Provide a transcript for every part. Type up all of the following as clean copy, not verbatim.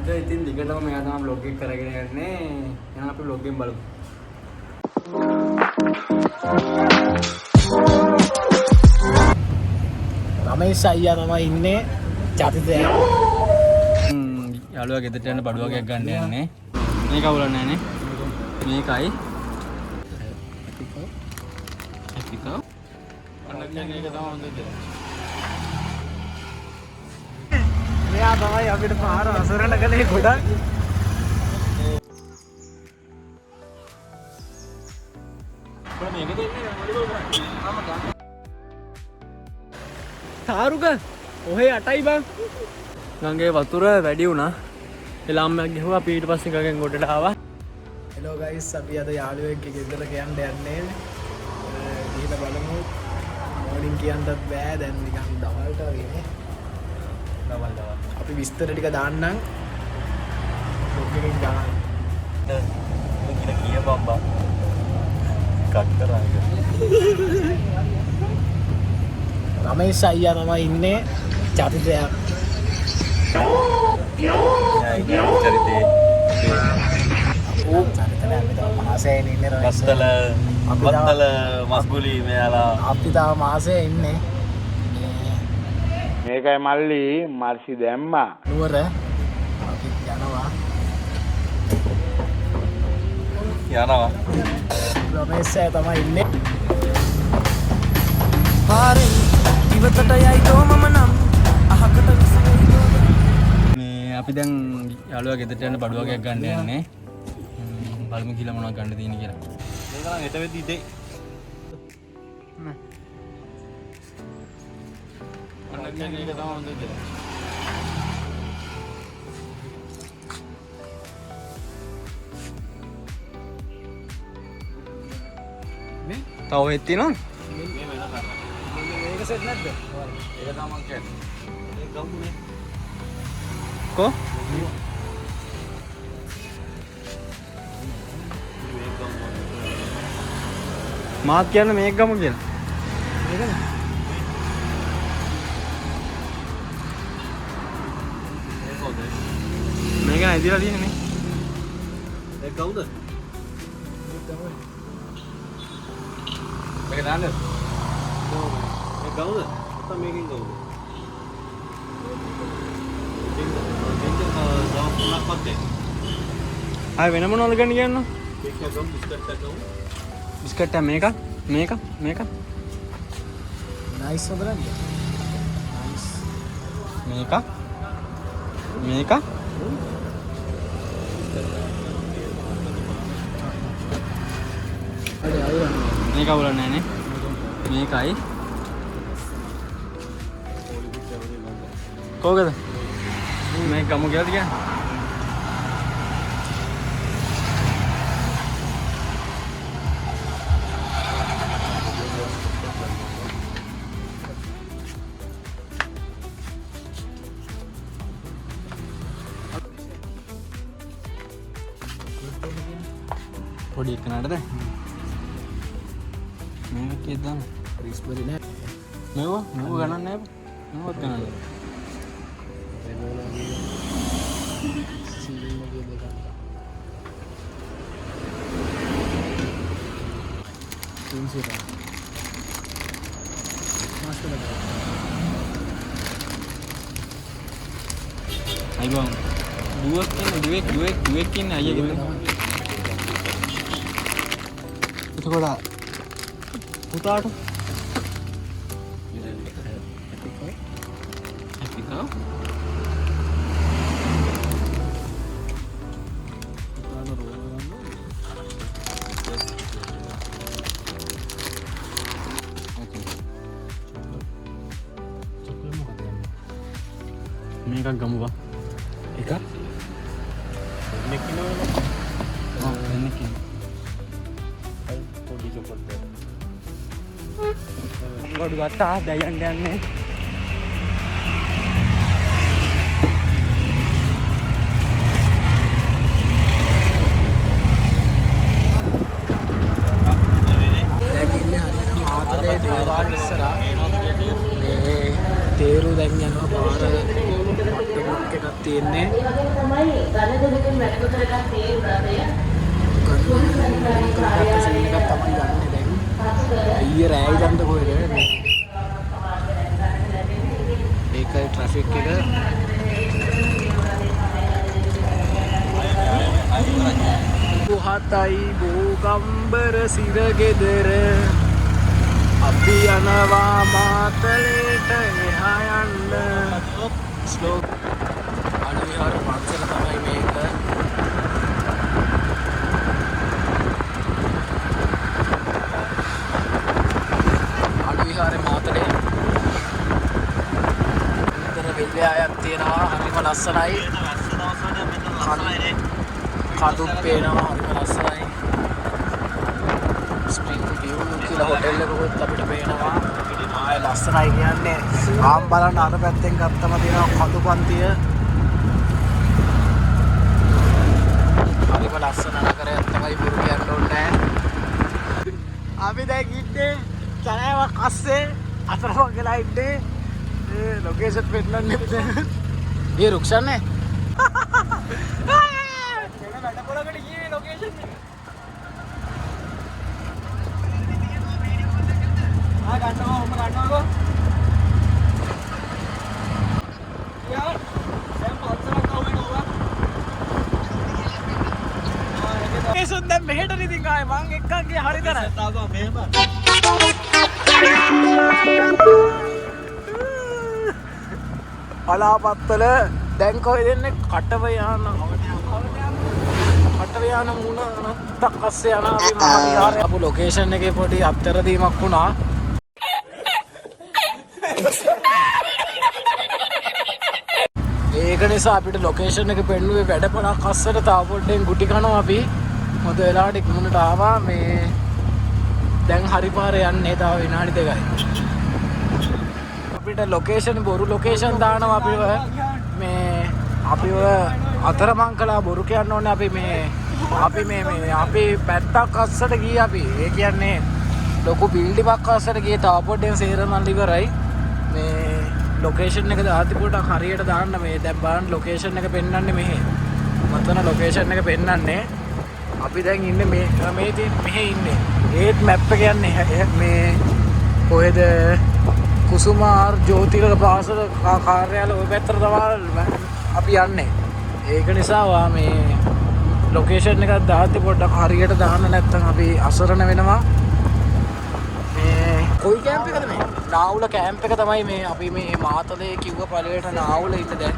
අද ඉතින් දිගටම මෙයා තමයි vlog එක කරගෙන යන්නේ. එහෙනම් අපි vlog එකෙන් බලමු. රමේෂ් අයියා තමයි ඉන්නේ චතිතය. යාළුවා ගෙදරට යන බඩු වගේක් ගන්න යන්නේ. මේක අවුලක් නැහැ නේ. මේකයි. අපිකෝ. අන්න මේක තමයි හොඳද? මෙයා තමයි අපිට පාර අසරණ කලේ ගොඩක්. තාරුක ඔහේ 8යි බං. ගංගේ වතුර වැඩි වුණා. එලාම්මක් ගිහුවා අපි ඊට පස්සේ ගඟෙන් ගොඩට ආවා. හෙලෝ ගයිස් අපි අද යාළුවෙක් ගෙදර යන්න යන්නේ. ගිහලා බලමු. මෝර්නින් කියන්නත් බෑ දැන් නිකන් දවල්ට වගේ. දවල්. අපි විස්තර ටික දාන්නම්. බ්ලොග් එකෙන් දාන්න. මුකින කියපම් බං. කක්කරායක. රමේෂ් අයියා තමයි ඉන්නේ චතිතය. චරිතේ බත්තල මස්ගුලි මෙයාලා අපි තාම මාසේ ඉන්නේ මේකයි මල්ලි මර්සි දැම්මා නුවර. අපි යනවා. රමේෂ් අයියා තමයි ඉන්නේ. පාරේ ඉවතට යයි දෝ මම නම් අහකට මේ අපි දැන් යාළුවා ගෙදරට යන බඩු වගේක් ගන්න යන්නේ. බලමු කියලා මොනවද ගන්න තියෙන්නේ කියලා. මේක නම් හෙට වෙද්දි ඉතේ. අන්න මේක තමයි හොඳද? මේ තව හෙත් තියෙනවද? මේක සෙට් නැද්ද? ඒක තමයි මං කියන්නේ. ඒක ගමුනේ. කො? මාත් කියන්නේ මේක ගමු කියලා. මේකද? මේක නෑ ඉදිරියට තියෙන්නේ නේ. ඒක කවුද? මේක දාන්න. ඒක කවුද? නැත්නම් මේකෙන් කවුද? ආය වෙන මොනවද ගන්න කියන්නේ? බිස්කට් මේක නයිස් හොඳ නැද්ද? නයිස්. මේක මේක අවුල නැහැ නේ. මේකයි කෝකද මේ ගමු කියලාද කියන්නේ? පොඩි එකනටද මේක කීයද දාන්න? රිස්බරි නෑ. මේව ගණන් නැහැ. මේවත් ගණන් නැහැ. අයිබං දුවෙක් ඉන්නේ අයියගේ. එතකොට පුතාට අපිකෝ මේකක් ගමු බා. එක මේක නෝනේ. ආ මේක. පොඩි චොකලට්. ගොඩ ගත්තා දැයන් යන්නේ. තේරු දැන් යනවා පාර පට්ට බුක් එකක් තියෙන්නේ ඊයේ රෑ ඉඳන්ද කොහෙද ඒකයි ට්‍රැෆික් එක පුහතයි බෝගම්බර සිරගෙදර අපි යනවා මාතලේට එහා යන්න ස්ලෝ අනුවිහාර පන්සල තමයි මේක අනුවිහාරේ මාතලේ විතර විද්‍යාලයක් තියෙනවා හරිම ලස්සනයි කඳුත් පේනවා හරිම ලස්සනයි ස්ප්‍රින්ග් විව් කියලා හොටෙල් එකකුත් අපිට පේනවා ආය ලස්සනයි කියන්නේ ආම් බලන්න අර පැත්තෙන් ගත්තම තියෙනවා කඳු පන්තිය හරිම ලස්සන නගරයක් තමයි බොරු කියන්න ඕනේ අපි දැන් ඉන්නේ කෑවක් අස්සේ අතරමං ගලා ඉන්නේ ඒ ලොකේෂන් පෙන්නන්නේ ඒ රුක්ෂන්නේ වැඩපොලකට ගියේ ලොකේෂන් එක ගන්නවා ඔබ ගන්නවකෝ යාර් දැන් පොත්සලක් આવුනේ නෝවා ඒසොත් දැන් මෙහෙට ඉතින් ආයේ මං එක්කන් ගියේ හරිදර තාපා මෙහෙම අලාපත්තල දැන් කොහෙද එන්නේ කටව යන මුණ නත්තක් අස්සේ යන අපි මහවිහාරේ අපු ලොකේෂන් එකේ පොඩි අත්තරදීමක් වුණා ඒක නිසා අපිට ලොකේෂන් එක පෙන්නුවේ වැඩපණක් අස්සට තාම පොඩ්ඩෙන් ගුටි කනවා අපි මොකද වෙලාවට ඉක්මනට ආවා මේ දැන් හරි පාරේ යන්නේ තව විනාඩි දෙකයි අපිට ලොකේෂන් බොරු ලොකේෂන් දානවා අපිව මේ අපිව අතරමං කළා බොරු කියන්න ඕනේ අපි අපි පැත්තක් අස්සට ගියේ අපි ඒ කියන්නේ ලොකු බිල්ඩිමක් අස්සට ගියේ තාම පොඩ්ඩෙන් සේරමල් ඉවරයි මේ ලොකේෂන් එක දාති පොඩක් හරියට දාන්න මේ දැන් බලන්න ලොකේෂන් එක පෙන්වන්නේ මෙහෙ මතන ලොකේෂන් එක පෙන්වන්නේ අපි දැන් ඉන්නේ මෙහෙ ඉන්නේ ඒත් මැප් එක යන්නේ මේ කොහෙද කුසුමාර් ජෝතිර්ග පාසල කාර්යාලය ඔය පැත්තට තමයි අපි යන්නේ ඒක නිසා වා මේ ලොකේෂන් එකක් දාද්දි පොඩ්ඩක් හරියට දාන්න නැත්නම් අපි අසරණ වෙනවා මේ කොයි කැම්ප් එකද මේ නාවුල කැම්ප් එක තමයි මේ අපි මේ මාතලේ කිව්ව පළේට නාවුල ඉන්න දැන්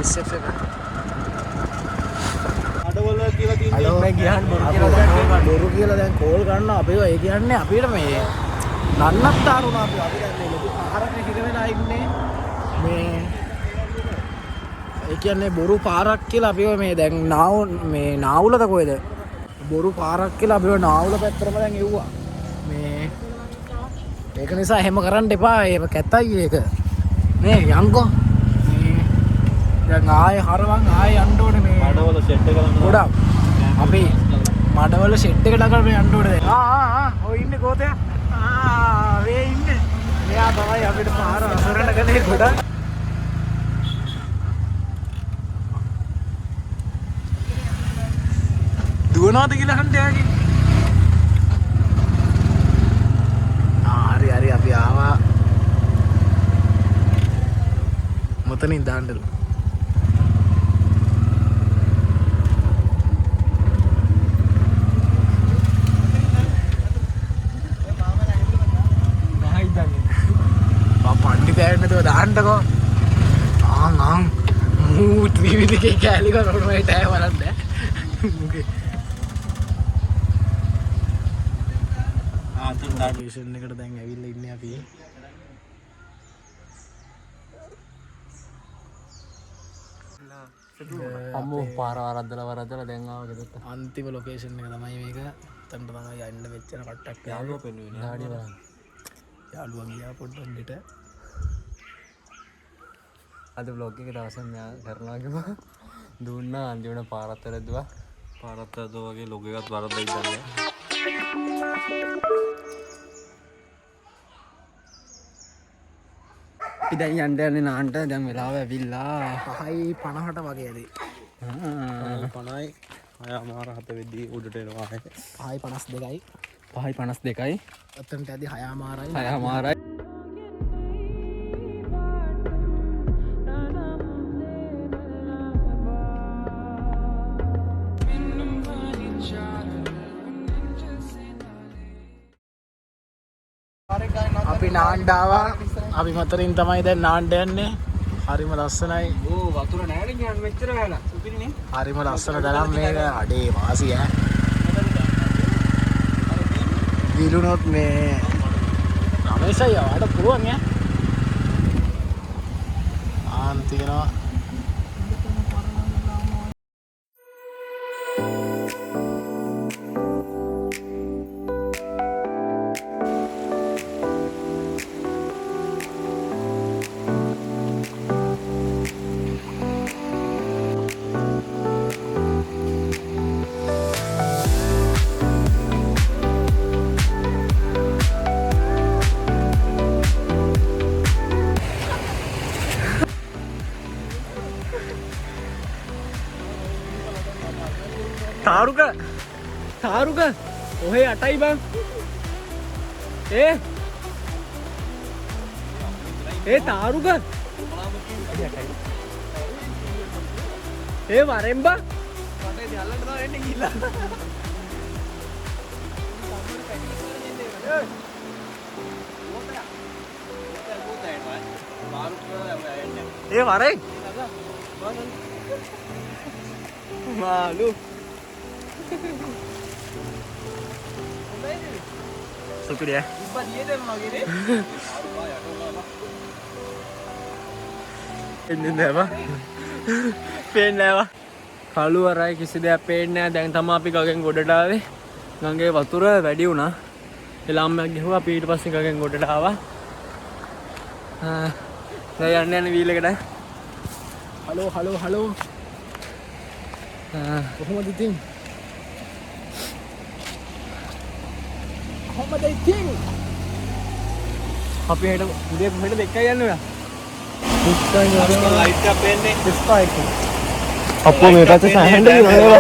SF එක අඩවල කියලා තියෙනවා අඩවල ගියන් බොරු කියලා දැන් කෝල් ගන්නවා අපි ඒ කියන්නේ අපිට මේ නන්නත්තරුණා අපි දැන් මේ ලොකු පාරක් හිර වෙලා ඉන්නේ මේ ඒ කියන්නේ බොරු පාරක් කියලා අපිව මේ දැන් නාවුලද කොහෙද බොරු පාරක් කියලා අපිව නාවුල පැත්තටම දැන් එව්වා මේ ඒක නිසා එහෙම කරන්න එපා ඒක කැතයි ඒක නේ යන්කෝ මේ දැන් ආයේ හරවන් ආයේ යන්න ඕනේ මේ මඩවල සෙට් එක ළඟ ගොඩක් අපි මඩවල සෙට් එක ළඟට යන්න ඕනේ දැන් ඔය ඉන්නේ ගෝතයා වේ ඉන්නේ මෙයා තමයි අපිට පාර අසරණ කලේ ගොඩක් දුවනවාද කියලා හන්ද යාගේ හරි අපි ආවා මොතනින් දාන්නලු පණ්ඩි පෑන්නතුව දාන්නකෝ ආං මූ ත්‍රිවිධකේ කෑලි කරනට ඇය වලන්න ආතින් එකට දැන් ඇවිල්ලා ඉන්නේ අපි අම්මෝ පාර වරද්දලා දැන් ආව ගෙදරට අන්තිම ලොකේෂන් එක තමයි මේක එතනට තමයි යන්න වෙච්චන කට්ටක් යාළුවා පෙන්නුවේ නාඩි බලන්න යාළුවා ගියා පොඩ්ඩක් අද බ්ලොග් එක දවසක් මෙයා කරනවා කිව්වා දුන්නා අන්තිමට පාරත් වැරදුවා වගේ ලොග් එකත් වරද්දා ඉඳන්නේ අපි දැන් යන්න යන්නේ නාන්න දැන් වෙලාව ඇවිල්ලා 5:50ට වගේ ඇති 50යි 6:07 වෙද්දී උඩට එනවා. 5:52යි. 5:52යි. අතනට ඇදි 6:00යි. 6:00යි. අපි නාණ්ඩාවා. අපි මතරින් තමයි දැන් නාණ්ඩ යන්නේ. හරිම ලස්සනයි. ඕ වතුර නෑනේ කියන්නේ මෙච්චර වෙලා. සුපිරිනේ. හරිම ලස්සන තරම් මේක අඩේ වාසිය ඈ. දිලුනොත් මේ රමේෂයි ආවට පුළුවන් ඈ. ආන් තියනවා. තාරුක ඔහේ 8යි බං. තාරුක වරෙන් බං. වරෙන් මාළු සුපිරිය. එන්නේ නැව. පේන්නේ නැව. කළු වරයි කිසි දෙයක් පේන්නේ නැහැ. දැන් තමයි අපි ගගෙන් ගොඩට ආවේ. ගඟේ වතුර වැඩි වුණා. එළාම්මක් ගිහුවා. අපි ඊට පස්සේ ගගෙන් ගොඩට ආවා. දැන් යන්න වීල් එකට. හලෝ කොහොමද ඉතින්? අපි හෙට උදේ මෙහෙට දෙකයි යන්න ඔයා. දෙකයි ලයිට් එක පේන්නේ. අපෝ මේ පැත්තේ සෑහෙන්න දිනනවා.